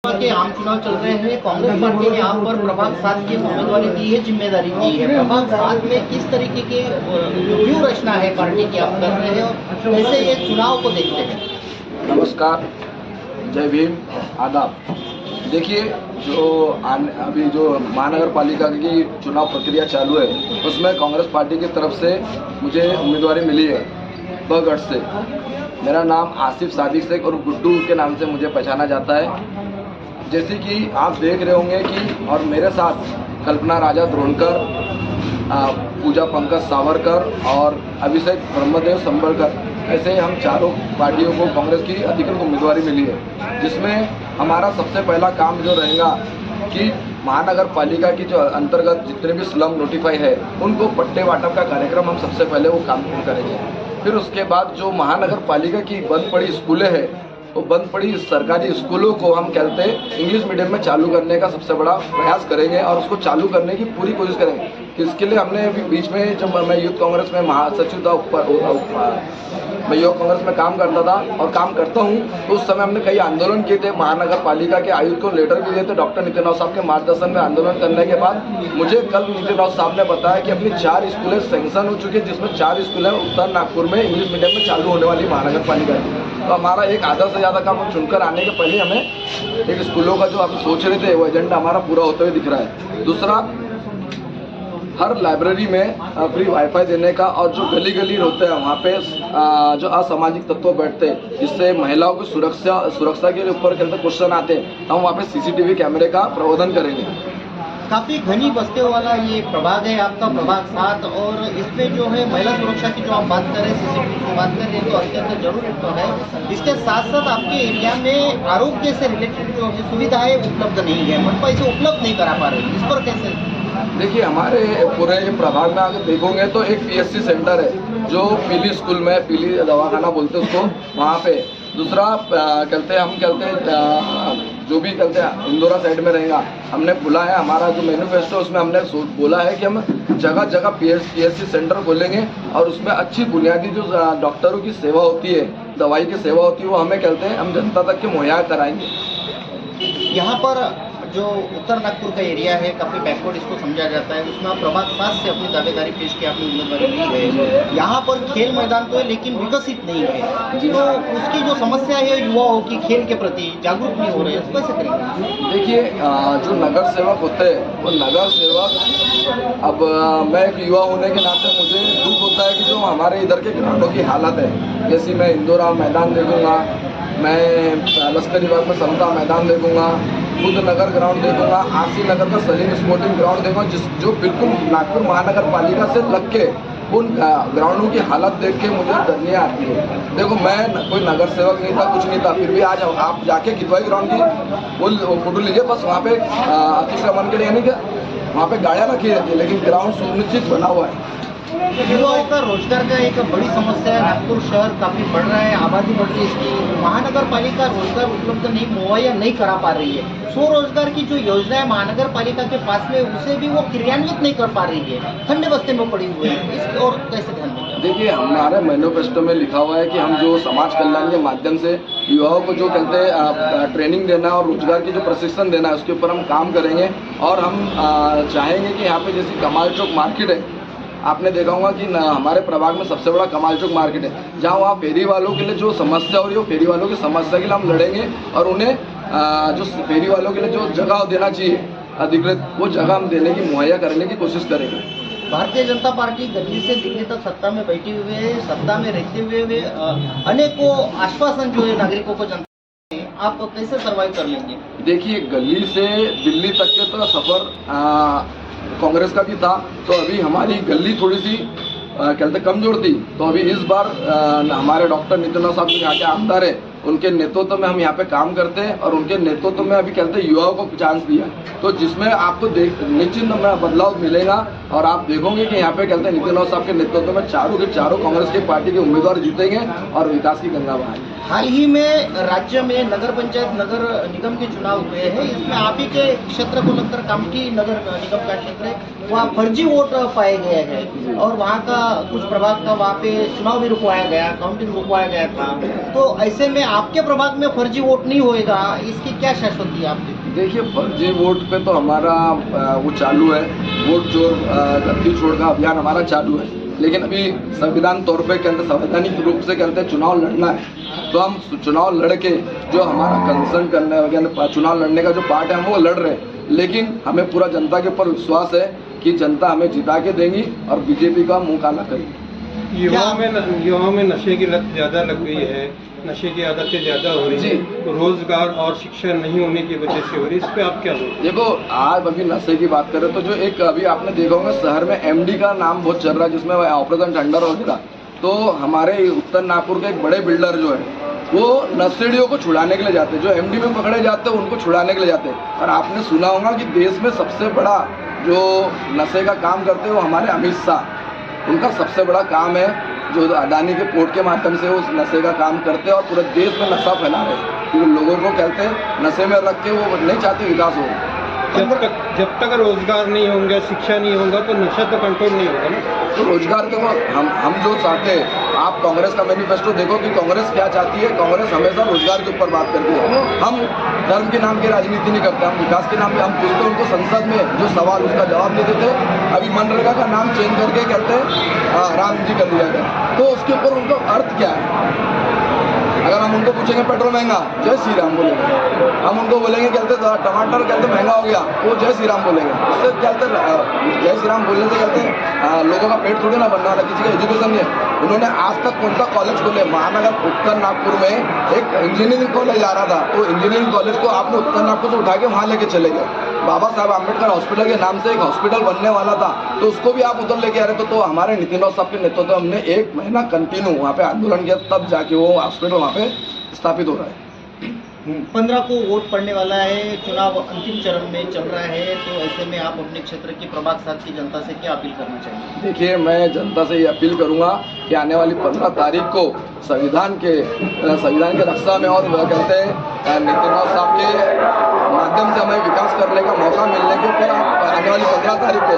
के आम चुनाव चल रहे हैं। कांग्रेस पार्टी ने आप पर प्रभाग 7 की उम्मीदवारी दी है, जिम्मेदारी दी है। प्रभाग 7 में किस तरीके की व्यूह रचना है पार्टी की आप कर रहे हैं और कैसे ये चुनाव को देखते हैं? नमस्कार, जय भीम, आदाब। देखिए, अभी जो महानगर पालिका की चुनाव प्रक्रिया चालू है, उसमें कांग्रेस पार्टी की तरफ से मुझे उम्मीदवारी मिली है बगढ़ से। मेरा नाम आसिफ सादिक शेख और गुड्डू के नाम से मुझे पहचाना जाता है। जैसे कि आप देख रहे होंगे कि और मेरे साथ कल्पना राजा द्रोणकर, पूजा पंकज सावरकर और अभिषेक ब्रह्मदेव संबलकर, ऐसे हम चारों पार्टियों को कांग्रेस की अधिकृत उम्मीदवारी मिली है, जिसमें हमारा सबसे पहला काम जो रहेगा कि महानगर पालिका की जो अंतर्गत जितने भी स्लम नोटिफाई है उनको पट्टे वाटप का कार्यक्रम हम सबसे पहले वो काम करेंगे। फिर उसके बाद जो महानगर पालिका की बंद पड़ी स्कूलें हैं, तो बंद पड़ी सरकारी स्कूलों को हम कहते हैं इंग्लिश मीडियम में चालू करने का सबसे बड़ा प्रयास करेंगे और उसको चालू करने की पूरी कोशिश करेंगे। इसके लिए हमने अभी बीच में जब मैं यूथ कांग्रेस में महासचिव था, मैं युवा कांग्रेस में काम करता था और काम करता हूँ, तो उस समय हमने कई आंदोलन किए थे। महानगर पालिका के आयुक्त को लेटर भी दिए थे। डॉक्टर नितिन राव साहब के मार्गदर्शन में आंदोलन करने के बाद मुझे कल नितिन राव साहब ने बताया कि अपनी 4 स्कूलें सेंक्शन हो चुकी है, जिसमें 4 स्कूलें उत्तर नागपुर में इंग्लिश मीडियम में चालू होने वाली महानगर पालिका की। तो हमारा एक आधा से ज़्यादा काम हम चुनकर आने के पहले हमें एक स्कूलों का जो आप सोच रहे थे वो एजेंडा हमारा पूरा होते हुए दिख रहा है। दूसरा, हर लाइब्रेरी में फ्री वाईफाई देने का, और जो गली गली होते हैं वहाँ पे जो असामाजिक तत्व बैठते हैं, जिससे महिलाओं की सुरक्षा के ऊपर क्वेश्चन आते हैं, हम वहाँ पे CCTV कैमरे का प्रबंधन करेंगे। काफ़ी घनी बस्तियों वाला ये प्रभाग है आपका, प्रभाग 7, और इसमें जो है महिला सुरक्षा की जो आप बात कर रहे हैं, CCTV की बात कर रहे हैं, तो अत्यंत जरूरी तो है। इसके साथ साथ आपके एरिया में आरोग्य से रिलेटेड जो है सुविधाएं उपलब्ध नहीं है, मनपा इसे उपलब्ध नहीं करा पा रही, इस पर कैसे? देखिए, हमारे पूरे प्रभाग में अगर देखोगे तो एक PSC सेंटर है जो पीली स्कूल में, पीली दवाखाना बोलते हैं उसको, वहाँ पे। दूसरा हम कहते हैं जो भी कहते हैं इंदौरा साइड में रहेगा, हमने बोला है, हमारा जो मैनिफेस्टो उसमें हमने बोला है कि हम जगह जगह PSC सेंटर खोलेंगे और उसमें अच्छी बुनियादी जो डॉक्टरों की सेवा होती है, दवाई की सेवा होती है, वो हमें कहते हैं हम जनता तक के मुहैया कराएंगे। यहाँ पर जो उत्तर नागपुर का एरिया है, काफ़ी बैकवर्ड इसको समझा जाता है, उसमें आप प्रभाग 7 से अपनी दावेदारी पेश की, आपने उम्मीदवारी ली है। यहाँ पर खेल मैदान तो है लेकिन विकसित नहीं है, तो उसकी जो समस्या है युवाओं की खेल के प्रति जागरूक नहीं हो रहे हैं, कैसे करेंगे? देखिए, जो नगर सेवक होते हैं वो नगर सेवक, अब मैं एक युवा होने के नाते मुझे दुख होता है कि जो हमारे इधर के ग्राउंडों की हालत है, जैसे मैं इंदौरा मैदान देखूँगा, मैं लश्करी बाग में समता मैदान देखूँगा, बुद्ध नगर ग्राउंड देखूंगा, आरसी नगर का सलीम स्पोर्टिंग ग्राउंड देखूंगा, जो बिल्कुल नागपुर महानगर पालिका से लग के, उन ग्राउंडों की हालत देख के मुझे डरने आती है। देखो, मैं कोई नगर सेवक नहीं था, कुछ नहीं था, फिर भी आज आप जाके कितवाई ग्राउंड की वो फोटो लीजिए, बस वहाँ पे अतिक्रमण के लिए नहीं क्या, वहाँ पे गाड़ियाँ रखी रहती है, लेकिन ग्राउंड सुनिश्चित बना हुआ है। युवाओं का रोजगार का एक बड़ी समस्या है। नागपुर शहर काफ़ी बढ़ रहा है, आबादी बढ़ रही है, इसकी महानगर पालिका रोजगार उपलब्ध नहीं, मुहैया नहीं करा पा रही है। स्वरोजगार की जो योजना है महानगर पालिका के पास में, उसे भी वो क्रियान्वित नहीं कर पा रही है, ठंडे बस्ते में पड़ी हुई है, इस और कैसे ध्यान देंगे? देखिए, हमारे मैनिफेस्टो में लिखा हुआ है कि हम जो समाज कल्याण के माध्यम से युवाओं को जो कहते हैं ट्रेनिंग देना और रोजगार की जो प्रशिक्षण देना है, उसके ऊपर हम काम करेंगे। और हम चाहेंगे कि यहाँ पे जैसे कमाल चौक मार्केट है, आपने देखा होगा कि हमारे प्रभाग में सबसे बड़ा कमाल चौक मार्केट है, जहाँ वहाँ फेरी वालों के लिए जो समस्या हो रही है, फेरी वालों की समस्या के लिए हम लड़ेंगे और उन्हें जो फेरी वालों के लिए जो जगह देना चाहिए अधिकृत, वो जगह हम देने की मुहैया करने की कोशिश करेंगे। भारतीय जनता पार्टी दिल्ली से दिल्ली तक सत्ता में बैठी हुई है, सत्ता में रहते हुए अनेकों आश्वासन जो है नागरिकों को जनता, आप कैसे सर्वाइव कर लेंगे? देखिए, गली से दिल्ली तक के तो सफ़र कांग्रेस का भी था, तो अभी हमारी गली थोड़ी सी कहते कमजोर थी, तो अभी इस बार हमारे डॉक्टर नितिन राव साहब जो यहाँ के आमदार है, उनके नेतृत्व में हम यहाँ पे काम करते हैं और उनके नेतृत्व में अभी कहते हैं युवाओं को चांस दिया, तो जिसमें आपको निश्चित में बदलाव मिलेगा। और आप देखोगे कि यहाँ पे कहते हैं नितिन राव साहब के नेतृत्व में चारों के चारों कांग्रेस की पार्टी के उम्मीदवार जीतेंगे और विकास की गंगा बहाएंगे। हाल ही में राज्य में नगर पंचायत नगर निगम के चुनाव हुए हैं, इसमें आप ही के क्षेत्र को लगकर कामठी नगर निगम का क्षेत्र है, वहाँ फर्जी वोट पाए गए हैं और वहाँ का कुछ प्रभाग का वहाँ पे चुनाव भी रुकवाया गया, काउंटिंग रुकवाया गया था। तो ऐसे में आपके प्रभाग में फर्जी वोट नहीं होएगा, इसकी क्या शाश्वती है आपकी? देखिए, फर्जी वोट पे तो हमारा वो चालू है, वोट चोर गद्दी छोड़ का अभियान हमारा चालू है। लेकिन अभी संविधान तौर पे कहते, संवैधानिक रूप से कहते चुनाव लड़ना है, तो हम चुनाव लड़ के जो हमारा कंसर्न करने वगैरह चुनाव लड़ने का जो पार्ट है हम वो लड़ रहे हैं। लेकिन हमें पूरा जनता के ऊपर विश्वास है कि जनता हमें जिता के देंगी और बीजेपी का मुंह काला करेगी। युवाओं में नशे की लत ज़्यादा लग गई है, नशे की आदतें ज़्यादा हो रही है, तो रोजगार और शिक्षा नहीं होने की वजह से हो रही है। इस पे आप क्या बोलते हैं? देखो, आज अभी नशे की बात करें तो जो एक अभी आपने देखा होगा शहर में एमडी का नाम बहुत चल रहा है, जिसमें ऑपरेशन थंडर वगैरह, तो हमारे उत्तर नागपुर के एक बड़े बिल्डर जो है वो नशेड़ियों को छुड़ाने के लिए जाते हैं, जो एमडी में पकड़े जाते हैं उनको छुड़ाने के लिए जाते हैं। और आपने सुना होगा कि देश में सबसे बड़ा जो नशे का काम करते हैं वो हमारे अमित शाह, उनका सबसे बड़ा काम है जो अडानी के पोर्ट के माध्यम से उस नशे का काम करते हैं और पूरे देश में नशा फैला रहे हैं, क्योंकि लोगों को कहते हैं नशे में रख के वो नहीं चाहते विकास हो। जब तक रोजगार नहीं होंगे, शिक्षा नहीं होगा, तो नशा तो कंट्रोल नहीं होगा ना। तो रोजगार के हम जो चाहते हैं, आप कांग्रेस का मैनिफेस्टो देखो कि कांग्रेस क्या चाहती है। कांग्रेस हमेशा रोजगार के ऊपर बात करती है। हम धर्म के नाम की राजनीति नहीं करते, हम विकास के नाम पे हम पूछते हैं उनको संसद में जो सवाल उसका जवाब नहीं देते। अभी मनरेगा का नाम चेंज करके कहते हैं राम जी कर दिया गया, तो उसके ऊपर उनका अर्थ क्या है? अगर हम उनको पूछेंगे पेट्रोल महंगा, जय श्री राम बोलेंगे। हम उनको बोलेंगे कहते टमाटर कहते महंगा हो गया, वो जय श्री राम बोलेंगे। उससे कहते जय श्री राम बोलने से कहते लोगों का पेट थोड़ी ना बनना वाला, किसी का एजुकेशन नहीं है। उन्होंने आज तक कौन सा कॉलेज खोले? महानगर उत्तर नागपुर में एक इंजीनियरिंग कॉलेज आ रहा था, तो इंजीनियरिंग कॉलेज को आपने उत्तर नागपुर से उठा के वहाँ लेके चले गए। बाबा साहब आम्बेडकर हॉस्पिटल के नाम से एक हॉस्पिटल बनने वाला था, तो उसको भी आप उधर लेके आ रहे। तो हमारे नितिन राव साहब के नेतृत्व में हमने 1 महीना कंटिन्यू वहाँ पे आंदोलन किया, तब जाके वो हॉस्पिटल वहाँ पे स्थापित हो रहा है। 15 को वोट पड़ने वाला है, चुनाव अंतिम चरण में चल रहा है, तो ऐसे में आप अपने क्षेत्र की प्रभाग 7 की जनता से क्या अपील करना चाहिए? देखिए, मैं जनता से ये अपील करूंगा कि आने वाली 15 तारीख को संविधान के रक्षा में और वह कहते हैं नितिन राव साहब के माध्यम से हमें विकास करने का मौका मिलने के ऊपर आने वाली 15 तारीख को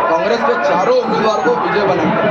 कांग्रेस के चारों उम्मीदवार को विजय बनाएंगे।